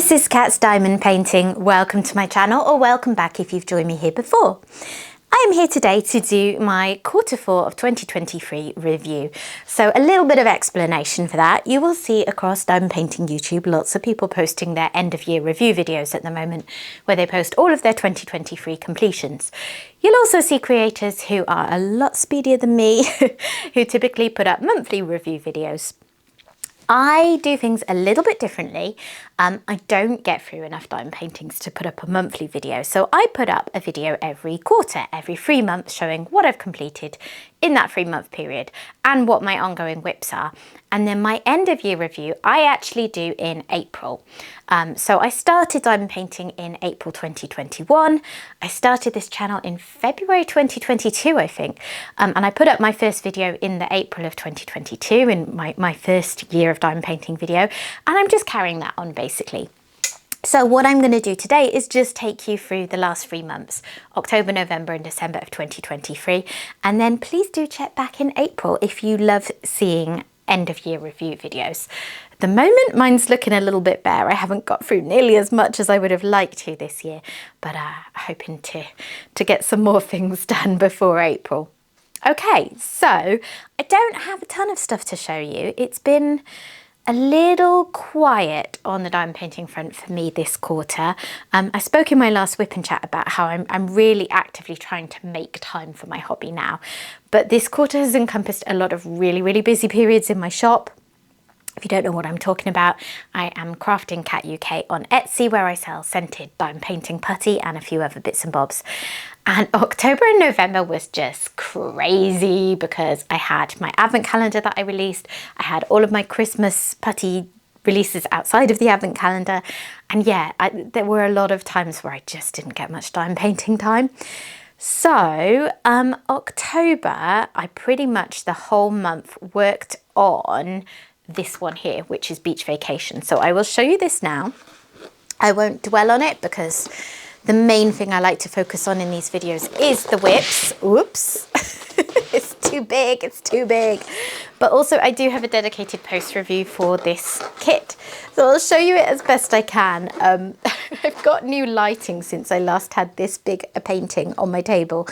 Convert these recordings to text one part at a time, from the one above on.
this is Cat's Diamond Painting. Welcome to my channel, or welcome back if you've joined me here before. I am here today to do my Q4 of 2023 review. So a little bit of explanation for that. You will see across Diamond Painting YouTube lots of people posting their end of year review videos at the moment, where they post all of their 2023 completions. You'll also see creators who are a lot speedier than me, who typically put up monthly review videos. I do things a little bit differently. I don't get through enough diamond paintings to put up a monthly video, so I put up a video every quarter, every 3 months, showing what I've completed in that 3-month period and what my ongoing whips are. And then my end of year review, I actually do in April. So I started diamond painting in April 2021. I started this channel in February 2022, I think. And I put up my first video in the April of 2022, in my first year of diamond painting video. And I'm just carrying that on basically. So what I'm going to do today is just take you through the last 3 months, October, November and December of 2023. And then please do check back in April if you love seeing end of year review videos. At the moment, mine's looking a little bit bare. I haven't got through nearly as much as I would have liked to this year, but hoping to get some more things done before April. Okay, so I don't have a ton of stuff to show you. It's been a little quiet on the diamond painting front for me this quarter. I spoke in my last whip and chat about how I'm really actively trying to make time for my hobby now. But this quarter has encompassed a lot of really busy periods in my shop. If you don't know what I'm talking about, I am Crafting Cat UK on Etsy, where I sell scented diamond painting putty and a few other bits and bobs. And October and November was just crazy because I had my advent calendar that I released. I had all of my Christmas putty releases outside of the advent calendar. And yeah, there were a lot of times where I just didn't get much diamond painting time. So October, I pretty much the whole month worked on this one here, which is Beach Vacation. So I will show you this now. I won't dwell on it because the main thing I like to focus on in these videos is the whips. Oops, it's too big, it's too big. But also I do have a dedicated post review for this kit. So I'll show you it as best I can. I've got new lighting since I last had this big a painting on my table.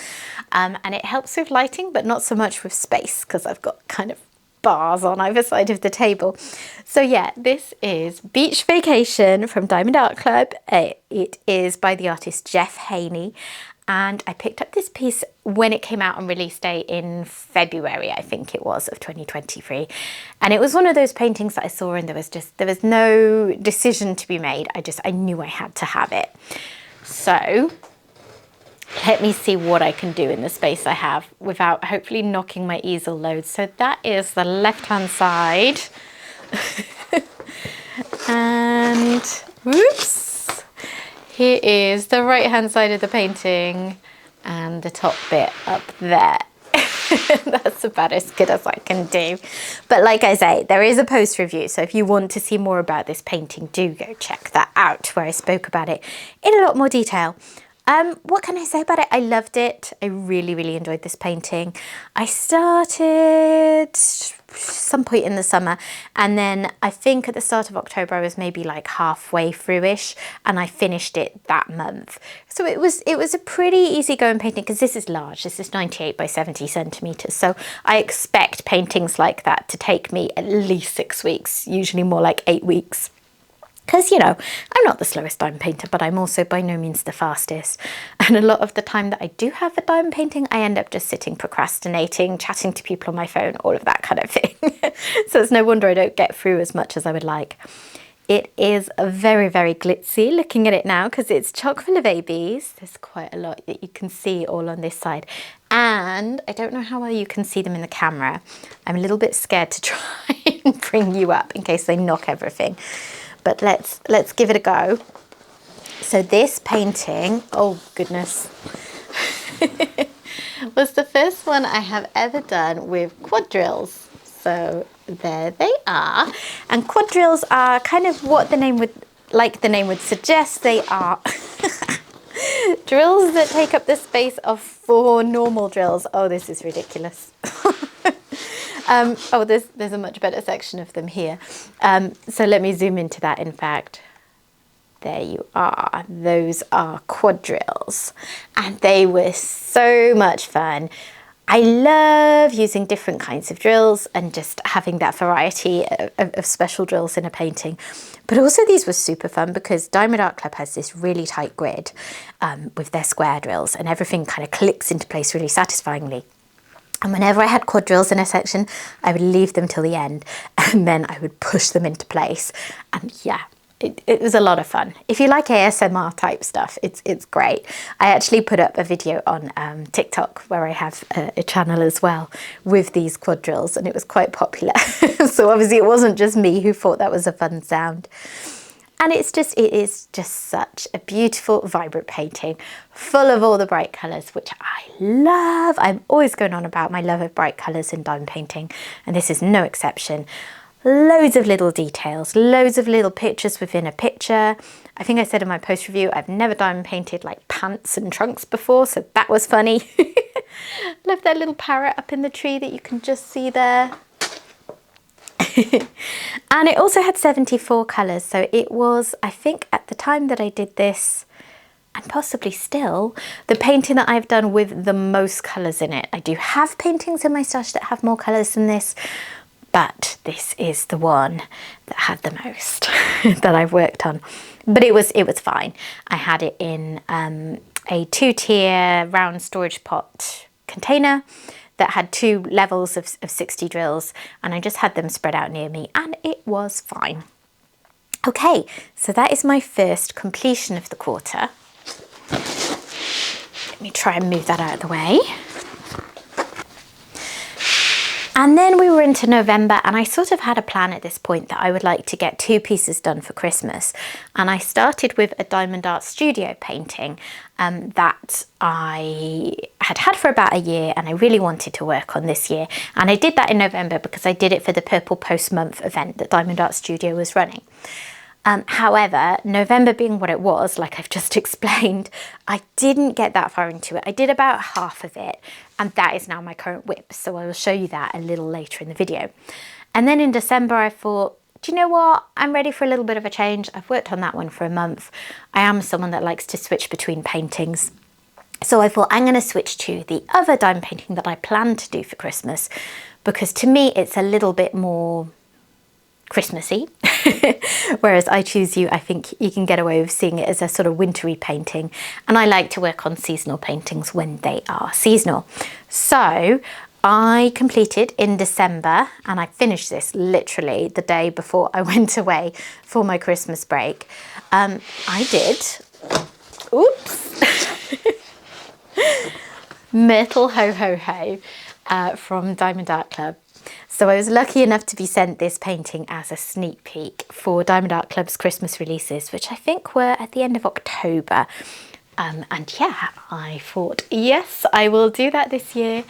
And it helps with lighting, but not so much with space because I've got kind of bars on either side of the table. So yeah, this is Beach Vacation from Diamond Art Club. It is by the artist Jeff Haney, and I picked up this piece when it came out on release day in February, I think it was, of 2023. And it was one of those paintings that I saw and there was no decision to be made. I knew I had to have it. So let me see what I can do in the space I have without hopefully knocking my easel load. So that is the left-hand side. And whoops, here is the right-hand side of the painting and the top bit up there. That's about as good as I can do. But like I say, there is a post review. So if you want to see more about this painting, do go check that out, where I spoke about it in a lot more detail. What can I say about it? I loved it. I really enjoyed this painting. I started some point in the summer, and then I think at the start of October I was maybe like halfway through-ish, and I finished it that month. So it was a pretty easy going painting because this is large. This is 98 by 70 centimeters. So I expect paintings like that to take me at least 6 weeks, usually more like 8 weeks. Because, you know, I'm not the slowest diamond painter, but I'm also by no means the fastest. And a lot of the time that I do have for diamond painting, I end up just sitting procrastinating, chatting to people on my phone, all of that kind of thing. So it's no wonder I don't get through as much as I would like. It is very glitzy looking at it now because it's chock full of ABs. There's quite a lot that you can see all on this side. And I don't know how well you can see them in the camera. I'm a little bit scared to try and bring you up in case they knock everything. But let's give it a go. So this painting, oh goodness, was the first one I have ever done with quad drills. So there they are. And quad drills are kind of what the name would suggest. They are drills that take up the space of 4 normal drills. Oh, this is ridiculous. Oh, there's a much better section of them here. So let me zoom into that, in fact. There you are. Those are quadrilles, and they were so much fun. I love using different kinds of drills and just having that variety of special drills in a painting. But also these were super fun because Diamond Art Club has this really tight grid with their square drills, and everything kind of clicks into place really satisfyingly. And whenever I had quadrilles in a section, I would leave them till the end and then I would push them into place. And yeah, it was a lot of fun. If you like ASMR type stuff, it's great. I actually put up a video on TikTok where I have a channel as well with these quadrilles, and it was quite popular. So obviously it wasn't just me who thought that was a fun sound. And it is just such a beautiful, vibrant painting, full of all the bright colours, which I love. I'm always going on about my love of bright colours in diamond painting, and this is no exception. Loads of little details, loads of little pictures within a picture. I think I said in my post review, I've never diamond painted like pants and trunks before, so that was funny. Love that little parrot up in the tree that you can just see there. And it also had 74 colours, so it was, I think at the time that I did this, and possibly still, the painting that I've done with the most colours in it. I do have paintings in my stash that have more colours than this, but this is the one that had the most that I've worked on. But it was fine. I had it in a 2-tier round storage pot container that had 2 levels of 60 drills, and I just had them spread out near me, and it was fine. Okay, so that is my first completion of the quarter. Let me try and move that out of the way. And then we were into November, and I sort of had a plan at this point that I would like to get 2 pieces done for Christmas. And I started with a Diamond Art Studio painting that I had for about a year, and I really wanted to work on this year. And I did that in November because I did it for the Purple Post Month event that Diamond Art Studio was running. However, November being what it was, like I've just explained, I didn't get that far into it. I did about half of it, and that is now my current whip. So I will show you that a little later in the video. And then in December, I thought, do you know what? I'm ready for a little bit of a change. I've worked on that one for a month. I am someone that likes to switch between paintings. So I thought I'm going to switch to the other diamond painting that I planned to do for Christmas, because to me, it's a little bit more Christmassy. Whereas I Choose You, I think you can get away with seeing it as a sort of wintry painting, and I like to work on seasonal paintings when they are seasonal. So I completed in December, and I finished this literally the day before I went away for my Christmas break. I did, oops, Myrtle Ho Ho Ho from Diamond Art Club. So I was lucky enough to be sent this painting as a sneak peek for Diamond Art Club's Christmas releases, which I think were at the end of October. And yeah, I thought, yes, I will do that this year.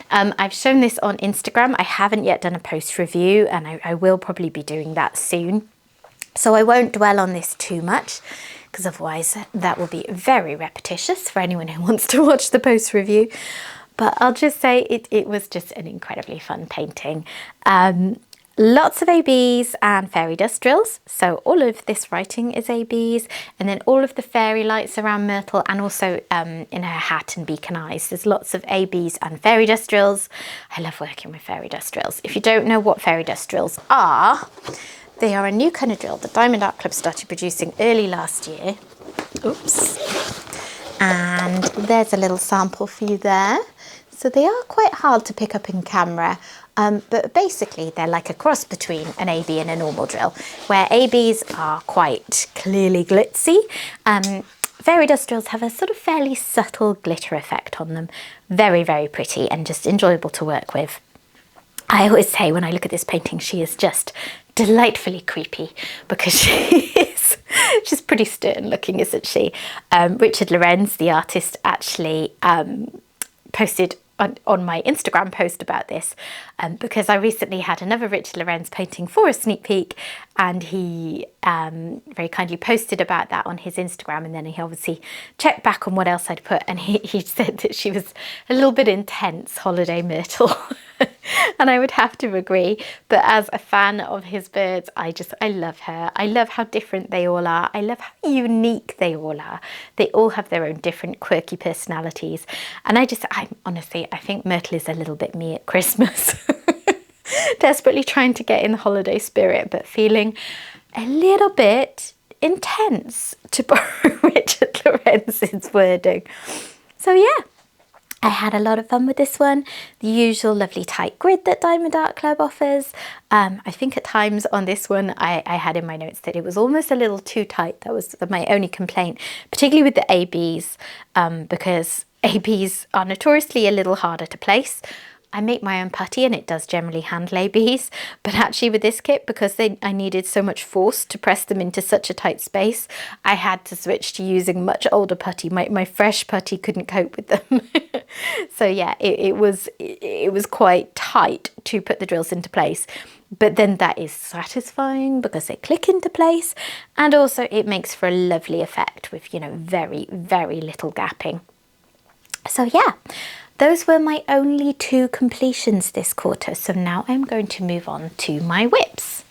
I've shown this on Instagram. I haven't yet done a post review, and I will probably be doing that soon. So I won't dwell on this too much, because otherwise that will be very repetitious for anyone who wants to watch the post review. But I'll just say it was just an incredibly fun painting. Lots of ABs and fairy dust drills. So all of this writing is ABs, and then all of the fairy lights around Myrtle, and also in her hat and beak and eyes. There's lots of ABs and fairy dust drills. I love working with fairy dust drills. If you don't know what fairy dust drills are, they are a new kind of drill that Diamond Art Club started producing early last year. Oops. And there's a little sample for you there. So they are quite hard to pick up in camera, but basically they're like a cross between an AB and a normal drill, where ABs are quite clearly glitzy. Fairy dust drills have a sort of fairly subtle glitter effect on them. Very, very pretty and just enjoyable to work with. I always say when I look at this painting, she is just delightfully creepy, because she's pretty stern looking, isn't she? Richard Lorenz, the artist, actually posted on my Instagram post about this, because I recently had another Richard Lorenz painting for a sneak peek, and he very kindly posted about that on his Instagram, and then he obviously checked back on what else I'd put, and he said that she was a little bit intense, Holiday Myrtle. And I would have to agree. But as a fan of his birds, I love her. I love how different they all are. I love how unique they all are. They all have their own different quirky personalities. And I think Myrtle is a little bit me at Christmas. Desperately trying to get in the holiday spirit, but feeling a little bit intense, to borrow Richard Lorenz's wording. So yeah, I had a lot of fun with this one. The usual lovely tight grid that Diamond Art Club offers. I think at times on this one I had in my notes that it was almost a little too tight. That was my only complaint, particularly with the ABs, because ABs are notoriously a little harder to place. I make my own putty and it does generally handle ABs, but actually with this kit, because I needed so much force to press them into such a tight space, I had to switch to using much older putty. My fresh putty couldn't cope with them. So yeah, it was quite tight to put the drills into place. But then that is satisfying because they click into place, and also it makes for a lovely effect with, you know, very, very little gapping. So yeah, those were my only 2 completions this quarter. So now I'm going to move on to my whips.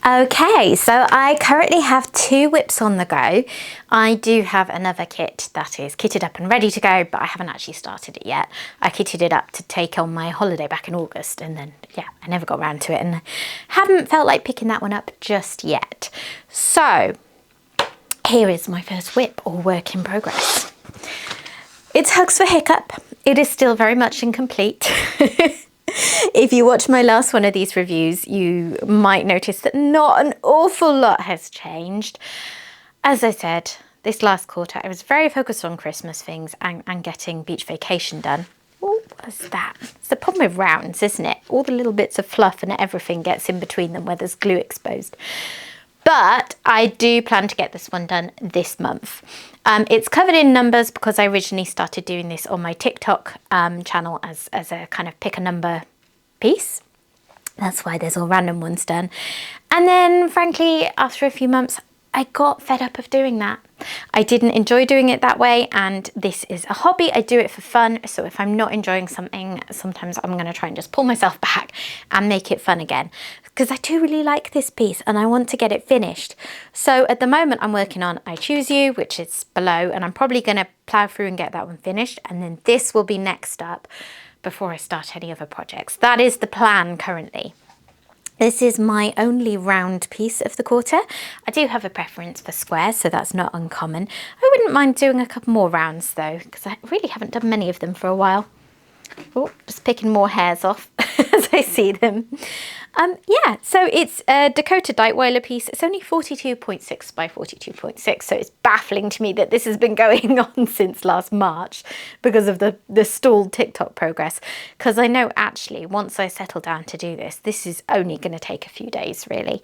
Okay, so I currently have 2 whips on the go. I do have another kit that is kitted up and ready to go, but I haven't actually started it yet. I kitted it up to take on my holiday back in August, and then, yeah, I never got around to it and haven't felt like picking that one up just yet. So here is my first whip, or work in progress. It's Hugs for Hiccup. It is still very much incomplete. If you watch my last one of these reviews, you might notice that not an awful lot has changed. As I said, this last quarter, I was very focused on Christmas things and getting Beach Vacation done. Oh, what's that? It's the problem with rounds, isn't it? All the little bits of fluff and everything gets in between them where there's glue exposed. But I do plan to get this one done this month. It's covered in numbers because I originally started doing this on my TikTok channel as a kind of pick a number piece. That's why there's all random ones done. And then frankly, after a few months, I got fed up of doing that. I didn't enjoy doing it that way, and this is a hobby. I do it for fun. So if I'm not enjoying something, sometimes I'm going to try and just pull myself back and make it fun again, because I do really like this piece and I want to get it finished. So at the moment I'm working on I Choose You, which is below, and I'm probably going to plow through and get that one finished, and then this will be next up before I start any other projects. That is the plan currently. This is my only round piece of the quarter. I do have a preference for squares, so that's not uncommon. I wouldn't mind doing a couple more rounds though, because I really haven't done many of them for a while. Oh, just picking more hairs off as I see them. Yeah, so it's a Dakota Dightweiler piece. It's only 42.6 by 42.6, so it's baffling to me that this has been going on since last March because of the stalled TikTok progress. Because I know actually once I settle down to do this, this is only going to take a few days really.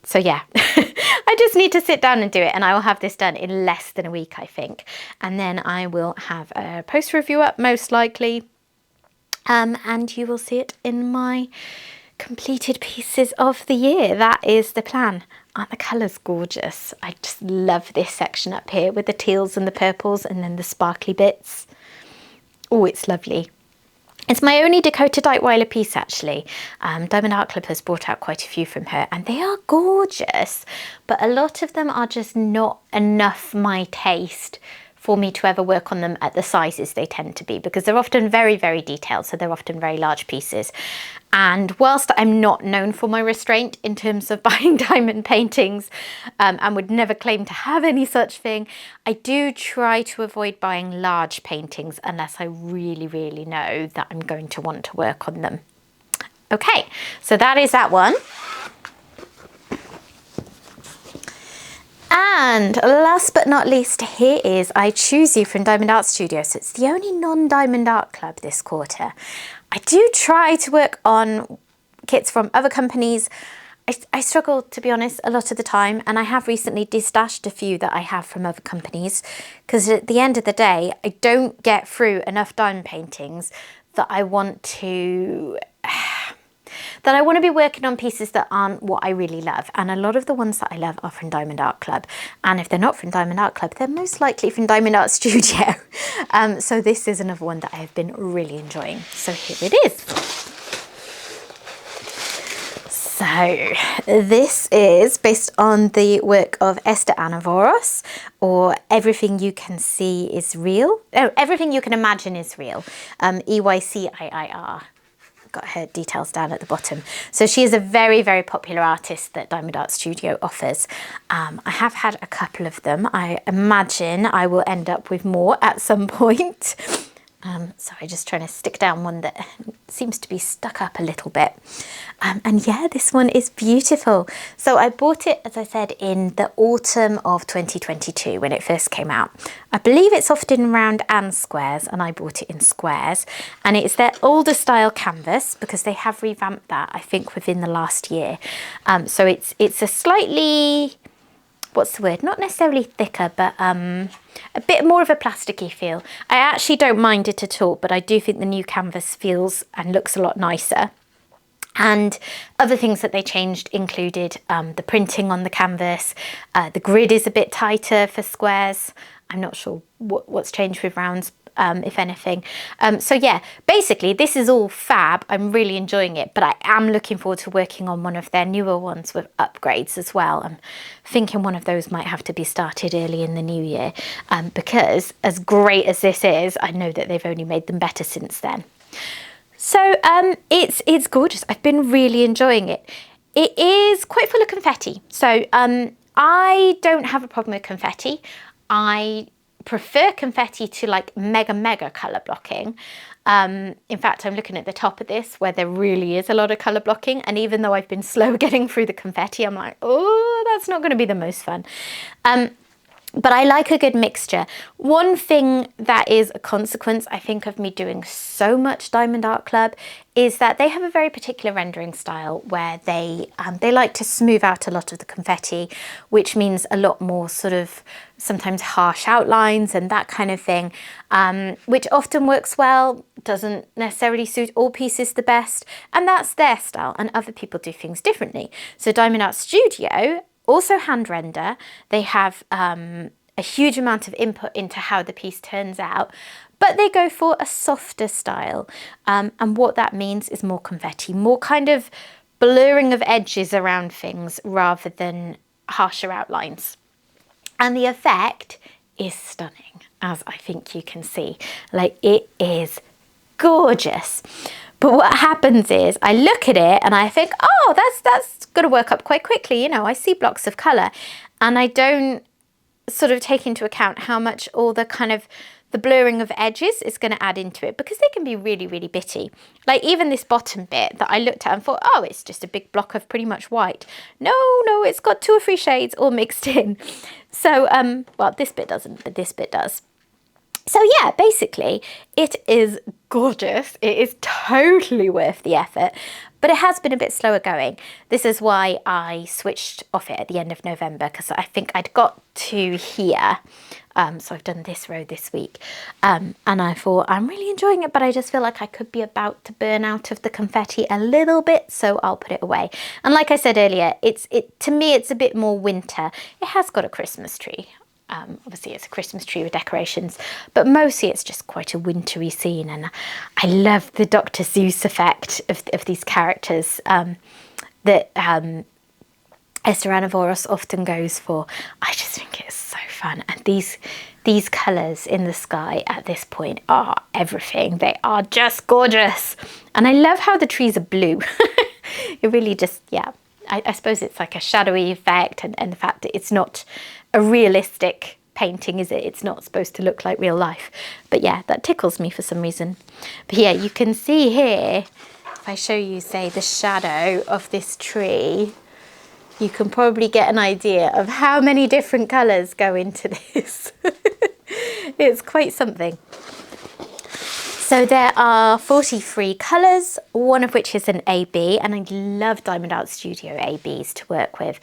So yeah, I just need to sit down and do it, and I will have this done in less than a week, I think. And then I will have a post review up most likely, and you will see it in my completed pieces of the year. That is the plan. Aren't the colours gorgeous? I just love this section up here with the teals and the purples and then the sparkly bits. Oh, it's lovely. It's my only Dakota Dightweiler piece actually. Diamond Art Club has brought out quite a few from her and they are gorgeous, but a lot of them are just not enough my taste for me to ever work on them at the sizes they tend to be, because they're often very, very detailed, so they're often very large pieces. And whilst I'm not known for my restraint in terms of buying diamond paintings, and would never claim to have any such thing, I do try to avoid buying large paintings unless I really, really know that I'm going to want to work on them. Okay, so that is that one. And last but not least, here is I Choose You from Diamond Art Studio. So it's the only non-Diamond Art Club this quarter. I do try to work on kits from other companies. I struggle, to be honest, a lot of the time, and I have recently destashed a few that I have from other companies, because at the end of the day, I don't get through enough diamond paintings that I want to that I want to be working on pieces that aren't what I really love. And a lot of the ones that I love are from Diamond Art Club. And if they're not from Diamond Art Club, they're most likely from Diamond Art Studio. So this is another one that I have been really enjoying. So here it is. So this is based on the work of Esther Anavoros, or Everything You Can See Is Real. Oh, Everything You Can Imagine Is Real. EYCIIR. Got her details down at the bottom. So she is a very, very popular artist that Diamond Art Studio offers. I have had a couple of them. I imagine I will end up with more at some point. So I'm just trying to stick down one that seems to be stuck up a little bit. And yeah, this one is beautiful. So I bought it, as I said, in the autumn of 2022 when it first came out. I believe it's often in round and squares, and I bought it in squares. And it's their older style canvas, because they have revamped that, I think, within the last year. So it's a slightly, what's the word? Not necessarily thicker, but a bit more of a plasticky feel. I actually don't mind it at all, but I do think the new canvas feels and looks a lot nicer. And other things that they changed included the printing on the canvas. The grid is a bit tighter for squares. I'm not sure what's changed with rounds, if anything. So yeah, basically this is all fab. I'm really enjoying it, but I am looking forward to working on one of their newer ones with upgrades as well. I'm thinking one of those might have to be started early in the new year, because as great as this is, I know that they've only made them better since then. So it's gorgeous. I've been really enjoying it. It is quite full of confetti. So I don't have a problem with confetti. I prefer confetti to like mega colour blocking. In fact, I'm looking at the top of this where there really is a lot of colour blocking. And even though I've been slow getting through the confetti, I'm like, oh, that's not going to be the most fun. But I like a good mixture. One thing that is a consequence, I think, of me doing so much Diamond Art Club is that they have a very particular rendering style where they like to smooth out a lot of the confetti, which means a lot more sort of sometimes harsh outlines and that kind of thing, which often works well, doesn't necessarily suit all pieces the best, and that's their style, and other people do things differently. So Diamond Art Studio also hand render. They have a huge amount of input into how the piece turns out, but they go for a softer style. And what that means is more confetti, more kind of blurring of edges around things rather than harsher outlines. And the effect is stunning, as I think you can see. Like, it is gorgeous. But what happens is I look at it and I think, oh, that's going to work up quite quickly. You know, I see blocks of colour, and I don't sort of take into account how much all the kind of the blurring of edges is going to add into it, because they can be really, really bitty. Like even this bottom bit that I looked at and thought, oh, it's just a big block of pretty much white. No, it's got 2 or 3 shades all mixed in. So, well, this bit doesn't, but this bit does. So yeah, basically it is gorgeous. It is totally worth the effort, but it has been a bit slower going. This is why I switched off it at the end of November, because I think I'd got to here. So I've done this row this week, and I thought I'm really enjoying it, but I just feel like I could be about to burn out of the confetti a little bit, so I'll put it away. And like I said earlier, to me it's a bit more winter. It has got a Christmas tree. Obviously it's a Christmas tree with decorations, but mostly it's just quite a wintry scene, and I love the Dr. Seuss effect of these characters that Esther Anavoros often goes for. I just think it's so fun, and these colours in the sky at this point are everything. They are just gorgeous, and I love how the trees are blue. It really just, yeah, I suppose it's like a shadowy effect, and the fact that it's not a realistic painting, is it? It's not supposed to look like real life. But yeah, that tickles me for some reason. But yeah, you can see here, if I show you, say, the shadow of this tree, you can probably get an idea of how many different colours go into this. It's quite something. So there are 43 colours, one of which is an AB, and I love Diamond Art Studio ABs to work with.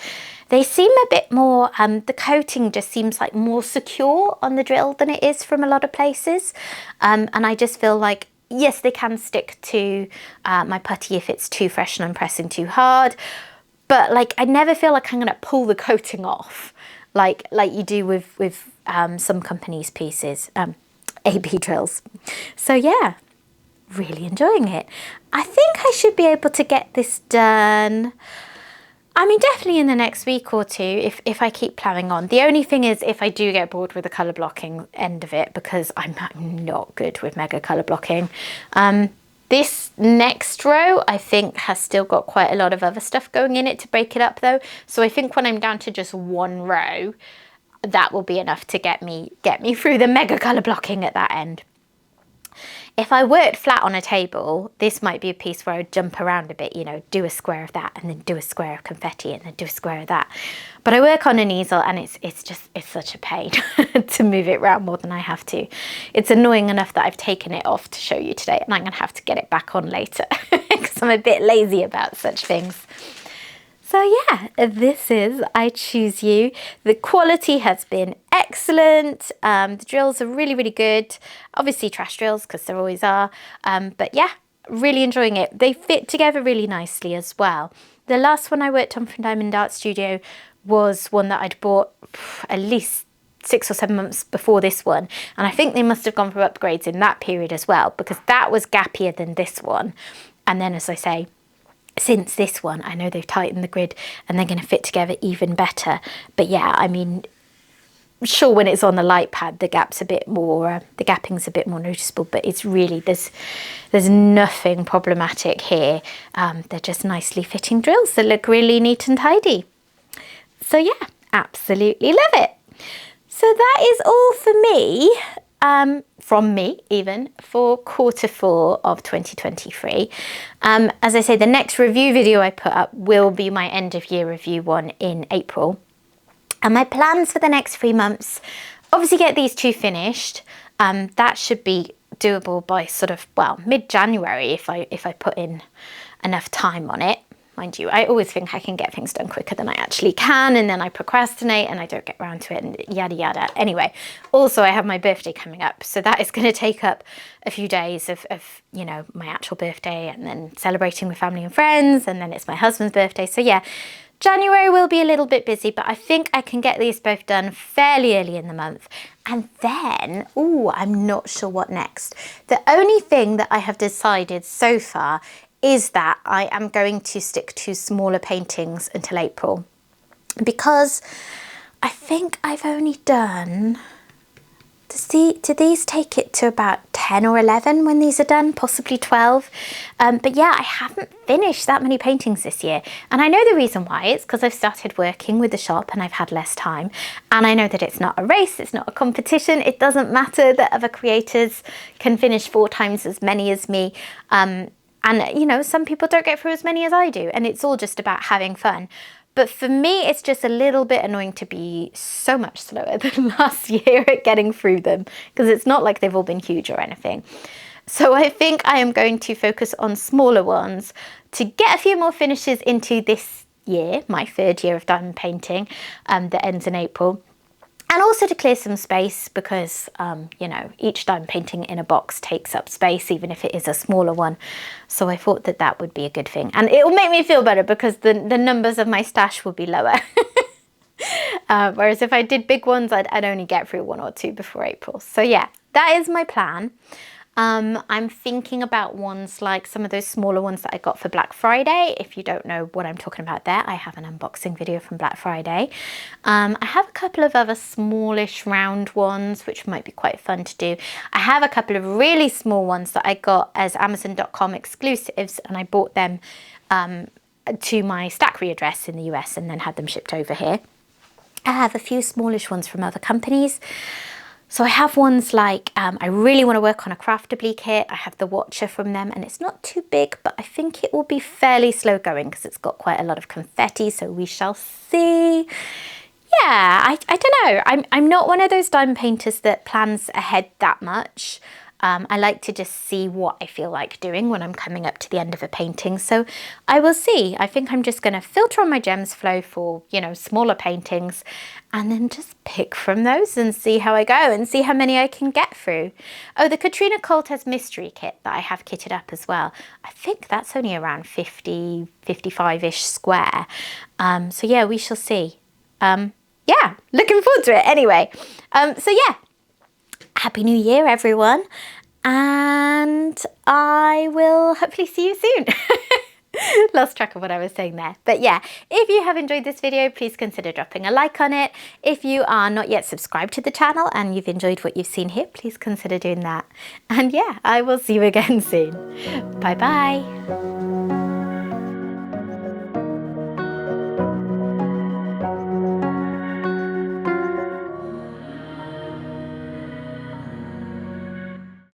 They seem a bit more, the coating just seems like more secure on the drill than it is from a lot of places. And I just feel like yes, they can stick to my putty if it's too fresh and I'm pressing too hard. But like, I never feel like I'm going to pull the coating off like you do with some companies' pieces, AB drills. So yeah, really enjoying it. I think I should be able to get this done, I mean, definitely in the next week or two, if I keep ploughing on. The only thing is if I do get bored with the colour blocking end of it, because I'm not good with mega colour blocking. This next row, I think, has still got quite a lot of other stuff going in it to break it up though. So I think when I'm down to just one row, that will be enough to get me through the mega colour blocking at that end. If I worked flat on a table, this might be a piece where I would jump around a bit, you know, do a square of that and then do a square of confetti and then do a square of that. But I work on an easel and it's such a pain to move it around more than I have to. It's annoying enough that I've taken it off to show you today and I'm going to have to get it back on later because I'm a bit lazy about such things. So yeah, this is I Choose You. The quality has been excellent. The drills are really, really good. Obviously trash drills, because there always are. But yeah, really enjoying it. They fit together really nicely as well. The last one I worked on from Diamond Art Studio was one that I'd bought at least 6 or 7 months before this one. And I think they must have gone for upgrades in that period as well, because that was gappier than this one. And then, as I say, since this one, I know they've tightened the grid and they're going to fit together even better. But yeah, I mean, sure, when it's on the light pad, the gap's a bit more, the gapping's a bit more noticeable, but it's really, there's nothing problematic here. They're just nicely fitting drills that look really neat and tidy. So yeah, absolutely love it. So that is all for me. From me even for Q4 of 2023. As I say, the next review video I put up will be my end of year review one in April. And my plans for the next 3 months, obviously get these 2 finished. That should be doable by sort of, well, mid-January if I put in enough time on it. Mind you, I always think I can get things done quicker than I actually can, and then I procrastinate and I don't get around to it and yada yada. Anyway, also I have my birthday coming up, so that is going to take up a few days of you know, my actual birthday and then celebrating with family and friends, and then it's my husband's birthday. So yeah, January will be a little bit busy, but I think I can get these both done fairly early in the month. And then, I'm not sure what next. The only thing that I have decided so far is that I am going to stick to smaller paintings until April, because I think I've only done, do these take it to about 10 or 11 when these are done, possibly 12? But yeah, I haven't finished that many paintings this year. And I know the reason why. It's because I've started working with the shop and I've had less time. And I know that it's not a race, it's not a competition. It doesn't matter that other creators can finish 4 times as many as me. And, you know, some people don't get through as many as I do, and it's all just about having fun. But for me, it's just a little bit annoying to be so much slower than last year at getting through them, because it's not like they've all been huge or anything. So I think I am going to focus on smaller ones to get a few more finishes into this year, my 3rd year of diamond painting, that ends in April. And also to clear some space, because, you know, each diamond painting in a box takes up space, even if it is a smaller one. So I thought that that would be a good thing. And it will make me feel better because the numbers of my stash will be lower. Whereas if I did big ones, I'd only get through 1 or 2 before April. So yeah, that is my plan. I'm thinking about ones like some of those smaller ones that I got for Black Friday. If you don't know what I'm talking about there, I have an unboxing video from Black Friday. I have a couple of other smallish round ones, which might be quite fun to do. I have a couple of really small ones that I got as Amazon.com exclusives, and I bought them to my Stackry address in the US and then had them shipped over here. I have a few smallish ones from other companies. So I have ones like, I really want to work on a Craftably kit. I have the Watcher from them, and it's not too big, but I think it will be fairly slow going because it's got quite a lot of confetti, so we shall see. Yeah, I don't know. I'm not one of those diamond painters that plans ahead that much. I like to just see what I feel like doing when I'm coming up to the end of a painting. So I will see. I think I'm just going to filter on my gems flow for, you know, smaller paintings, and then just pick from those and see how I go and see how many I can get through. Oh, the Katrina Cortez mystery kit that I have kitted up as well. I think that's only around 50, 55-ish square. So yeah, we shall see. Yeah, looking forward to it anyway. So yeah, Happy New Year, everyone. And I will hopefully see you soon. Lost track of what I was saying there. But yeah, if you have enjoyed this video, please consider dropping a like on it. If you are not yet subscribed to the channel and you've enjoyed what you've seen here, please consider doing that. And yeah, I will see you again soon. Bye bye.